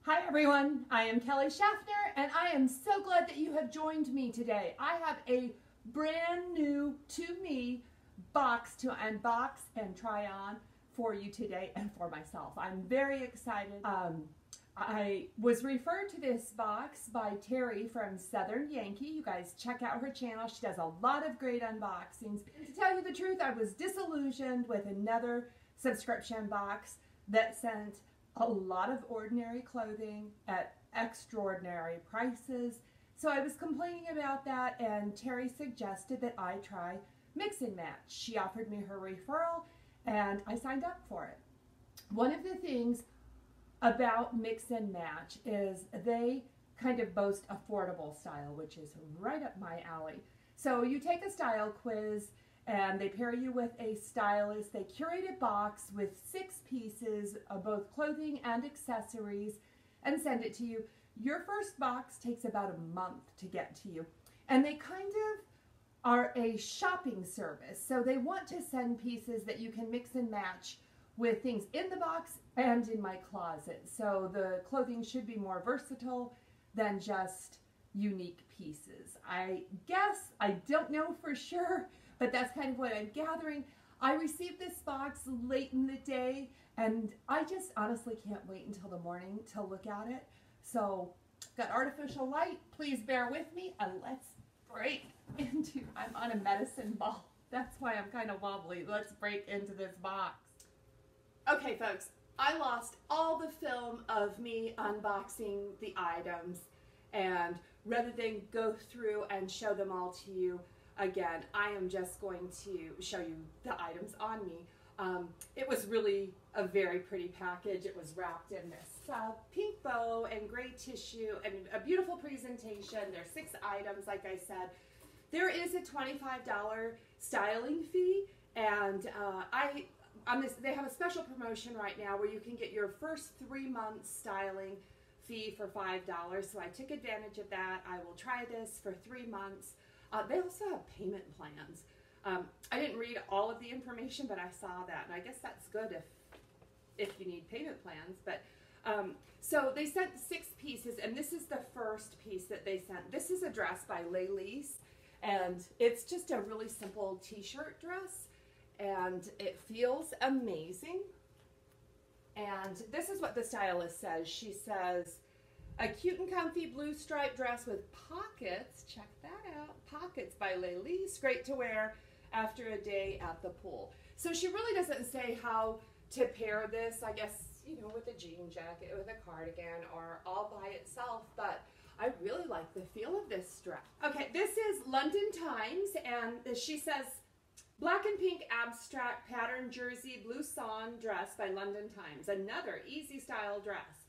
Hi everyone, I am Kelly Schaffner and I am so glad that you have joined me today. I have a brand new to me box to unbox and try on for you today and for myself. I'm very excited. I was referred to this box by Terry from Southern Yankee. You guys check out her channel. She does a lot of great unboxings. And to tell you the truth, I was disillusioned with another subscription box that sent a lot of ordinary clothing at extraordinary prices. So I was complaining about that, and Terry suggested that I try mix and match. She offered me her referral and I signed up for it. One of the things about mix and match is they kind of boast affordable style, which is right up my alley. So you take a style quiz and they pair you with a stylist. They curate a box with 6 pieces of both clothing and accessories and send it to you. Your first box takes about a month to get to you. And they kind of are a shopping service. So they want to send pieces that you can mix and match with things in the box and in my closet. So the clothing should be more versatile than just unique pieces. I guess, I don't know for sure, but that's kind of what I'm gathering. I received this box late in the day and I just honestly can't wait until the morning to look at it. So got artificial light, please bear with me and let's break into, I'm on a medicine ball. That's why I'm kind of wobbly. Let's break into this box. Okay folks, I lost all the film of me unboxing the items, and rather than go through and show them all to you again, I am just going to show you the items on me. It was really a very pretty package. It was wrapped in this pink bow and gray tissue and a beautiful presentation. There's 6 items, like I said. There is a $25 styling fee, and they have a special promotion right now where you can get your first 3 months styling fee for $5. So I took advantage of that. I will try this for 3 months. They also have payment plans. I didn't read all of the information, but I saw that, and I guess that's good if you need payment plans. But so they sent 6 pieces, and this is the first piece that they sent. This is a dress by Loli, and it's just a really simple t-shirt dress, and it feels amazing. And this is what the stylist says. She says, a cute and comfy blue striped dress with pockets, check that out, pockets by Loli, great to wear after a day at the pool. So she really doesn't say how to pair this, I guess, you know, with a jean jacket, with a cardigan, or all by itself, but I really like the feel of this dress. Okay, this is London Times, and she says, black and pink abstract pattern jersey blouson dress by London Times, another easy style dress.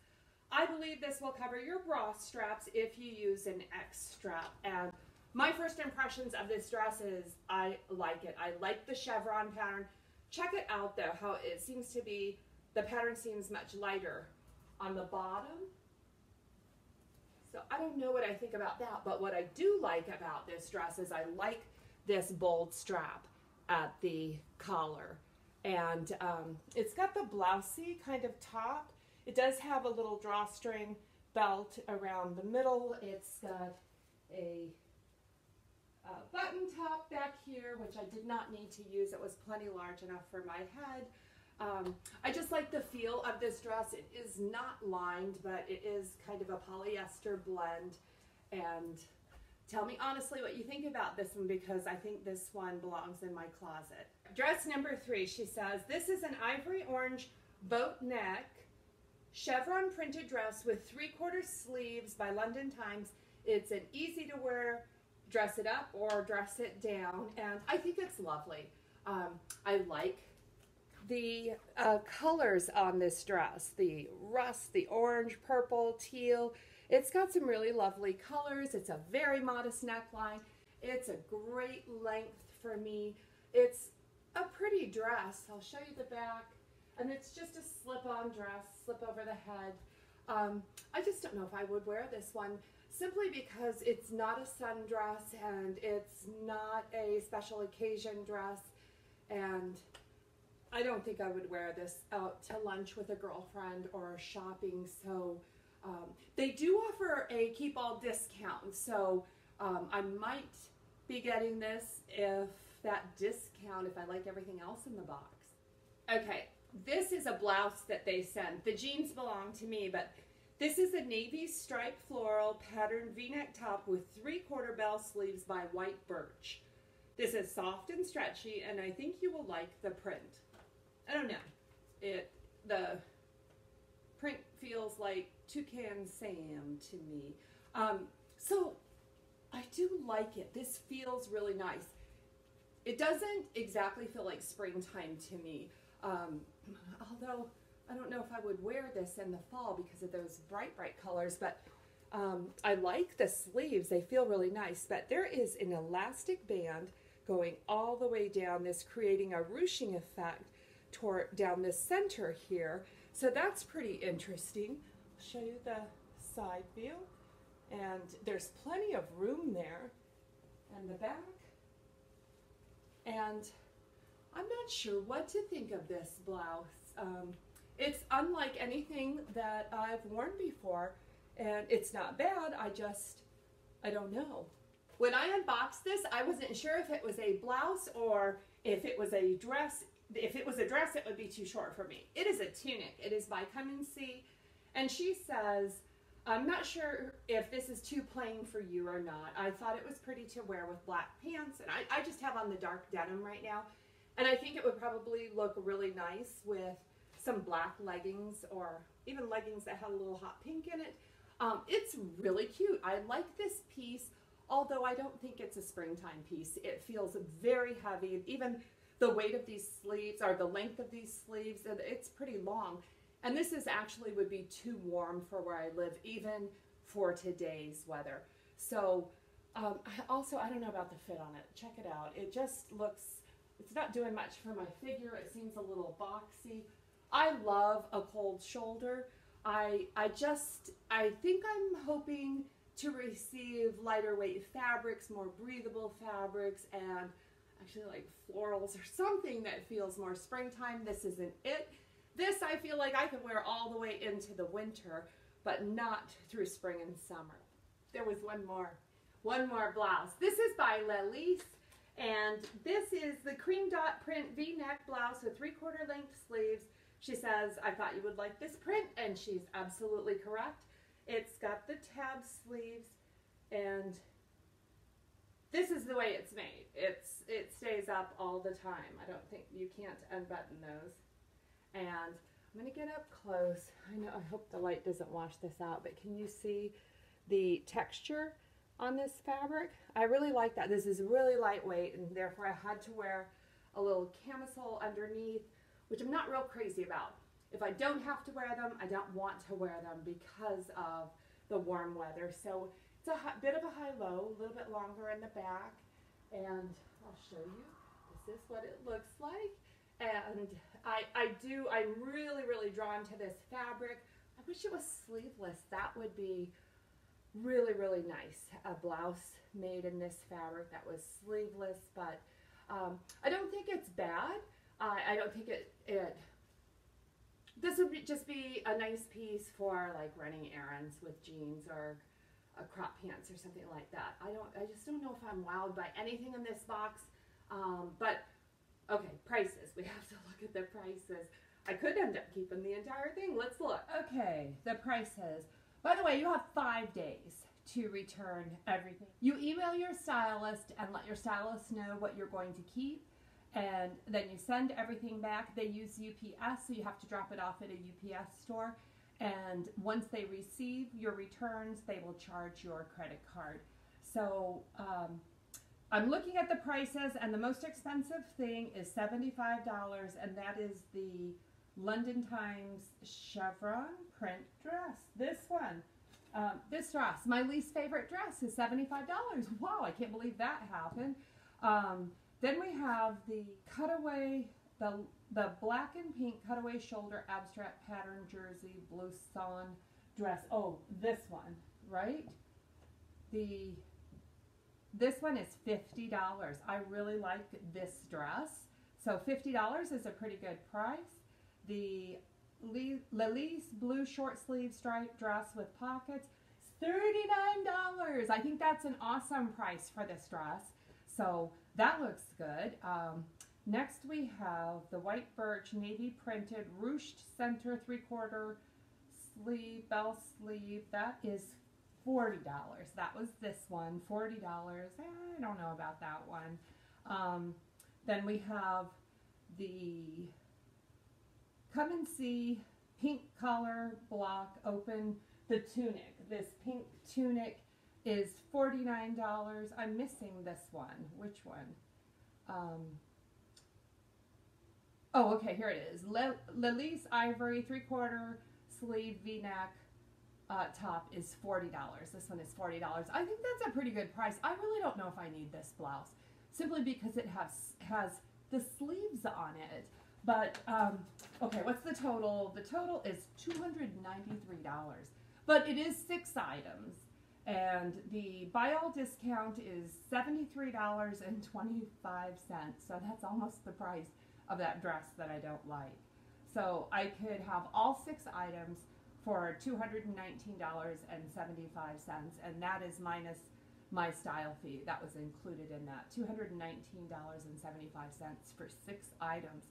I believe this will cover your bra straps if you use an X strap. And my first impressions of this dress is I like it. I like the chevron pattern. Check it out though, how it seems to be, the pattern seems much lighter on the bottom. So I don't know what I think about that, but what I do like about this dress is I like this bold strap at the collar. And it's got the blousey kind of top. It does have a little drawstring belt around the middle. It's got a button top back here, which I did not need to use. It was plenty large enough for my head. I just like the feel of this dress. It is not lined, but it is kind of a polyester blend. And tell me honestly what you think about this one, because I think this one belongs in my closet. Dress number 3, she says, this is an ivory orange boat neck chevron printed dress with 3/4 sleeves by London Times. It's an easy to wear, dress it up or dress it down, and I think it's lovely. I like the colors on this dress, the rust, the orange, purple, teal. It's got some really lovely colors. It's a very modest neckline. It's a great length for me. It's a pretty dress. I'll show you the back. And it's just a slip-on dress, slip over the head. I just don't know if I would wear this one, simply because it's not a sundress and it's not a special occasion dress, and I don't think I would wear this out to lunch with a girlfriend or shopping, so They do offer a keep all discount, so I might be getting this if that discount, if I like everything else in the box. Okay, this is a blouse that they sent. The jeans belong to me, but this is a navy striped floral patterned v-neck top with 3/4 bell sleeves by White Birch. This is soft and stretchy, and I think you will like the print. I don't know. The print feels like Toucan Sam to me. So I do like it. This feels really nice. It doesn't exactly feel like springtime to me. Although I don't know if I would wear this in the fall because of those bright, bright colors, but I like the sleeves. They feel really nice, but there is an elastic band going all the way down this, creating a ruching effect down the center here. So that's pretty interesting. I'll show you the side view, and there's plenty of room there, and the back. And I'm not sure what to think of this blouse. It's unlike anything that I've worn before, and it's not bad. I don't know. When I unboxed this, I wasn't sure if it was a blouse or if it was a dress. If it was a dress, it would be too short for me. It is a tunic. It is by Come and See, and she says, I'm not sure if this is too plain for you or not. I thought it was pretty to wear with black pants, and I just have on the dark denim right now, and I think it would probably look really nice with some black leggings or even leggings that had a little hot pink in it. It's really cute. I like this piece, although I don't think it's a springtime piece. It feels very heavy. Even the weight of these sleeves, or the length of these sleeves, it's pretty long. And this is actually would be too warm for where I live, even for today's weather. So also, I don't know about the fit on it. Check it out. It just looks, it's not doing much for my figure. It seems a little boxy. I love a cold shoulder. I think I'm hoping to receive lighter weight fabrics, more breathable fabrics, and actually like florals or something that feels more springtime. This isn't it. This I feel like I could wear all the way into the winter, but not through spring and summer. There was one more blouse. This is by Loli, and this is the cream dot print V-neck blouse with 3/4 length sleeves. She says, I thought you would like this print, and she's absolutely correct. It's got the tab sleeves, and this is the way it's made. It stays up all the time. I don't think you can't unbutton those. And I'm going to get up close. I hope the light doesn't wash this out, but can you see the texture on this fabric? I really like that. This is really lightweight, and therefore I had to wear a little camisole underneath, which I'm not real crazy about. If I don't have to wear them, I don't want to wear them because of the warm weather. So it's a bit of a high-low, a little bit longer in the back, and I'll show you. This is what it looks like. And I'm really, really drawn to this fabric. I wish it was sleeveless. That would be really, really nice. A blouse made in this fabric that was sleeveless, but I don't think it's bad. I don't think this would just be a nice piece for like running errands with jeans or crop pants or something like that. I just don't know if I'm wowed by anything in this box, but okay, prices. We have to look at the prices. I could end up keeping the entire thing. Let's look. Okay, the prices. By the way, you have 5 days to return everything. You email your stylist and let your stylist know what you're going to keep, and then you send everything back. They use UPS, so you have to drop it off at a UPS store, and once they receive your returns, they will charge your credit card. So I'm looking at the prices, and the most expensive thing is $75, and that is the London Times chevron print dress. This one. This dress, my least favorite dress, is $75. Wow, I can't believe that happened. Then we have the cutaway, the black and pink cutaway shoulder abstract pattern jersey blouson dress. Oh, this one, right? This one is $50. I really like this dress. So $50 is a pretty good price. The Loli's blue short sleeve striped dress with pockets. $39. I think that's an awesome price for this dress. So that looks good. Next we have the white birch navy printed ruched center 3/4 sleeve, bell sleeve. That is $40. That was this one, $40. I don't know about that one. Then we have the Come and See pink color block open, the tunic. This pink tunic is $49. I'm missing this one. Which one? Oh, okay, here it is. Loli's ivory 3/4 sleeve V-neck top is $40. This one is $40. I think that's a pretty good price. I really don't know if I need this blouse, simply because it has the sleeves on it. But, okay, what's the total? The total is $293. But it is 6 items. And the buy all discount is $73.25. So that's almost the price of that dress that I don't like. So I could have all 6 items for $219.75, and that is minus my style fee. That was included in that. $219.75 for 6 items.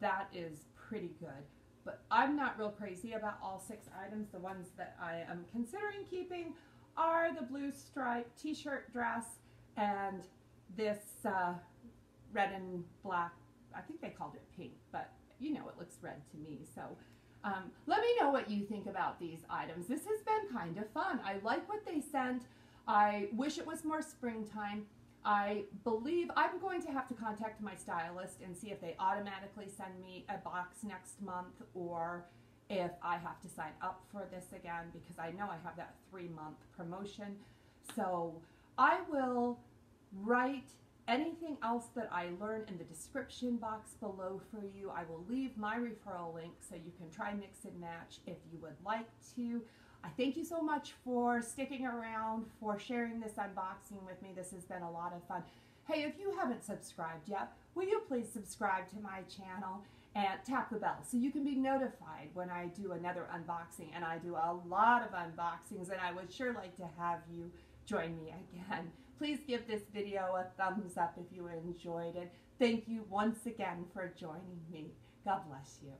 That is pretty good. But I'm not real crazy about all 6 items. The ones that I am considering keeping are the blue striped t-shirt dress and this red and black. I think they called it pink, but you know it looks red to me. So let me know what you think about these items. This has been kind of fun. I like what they sent. I wish it was more springtime. I believe I'm going to have to contact my stylist and see if they automatically send me a box next month, or if I have to sign up for this again, because I know I have that 3-month promotion. So I will write anything else that I learn in the description box below for you. I will leave my referral link so you can try mix and match if you would like to. I thank you so much for sticking around, for sharing this unboxing with me. This has been a lot of fun. Hey, if you haven't subscribed yet, will you please subscribe to my channel and tap the bell so you can be notified when I do another unboxing. And I do a lot of unboxings, and I would sure like to have you join me again. Please give this video a thumbs up if you enjoyed it. Thank you once again for joining me. God bless you.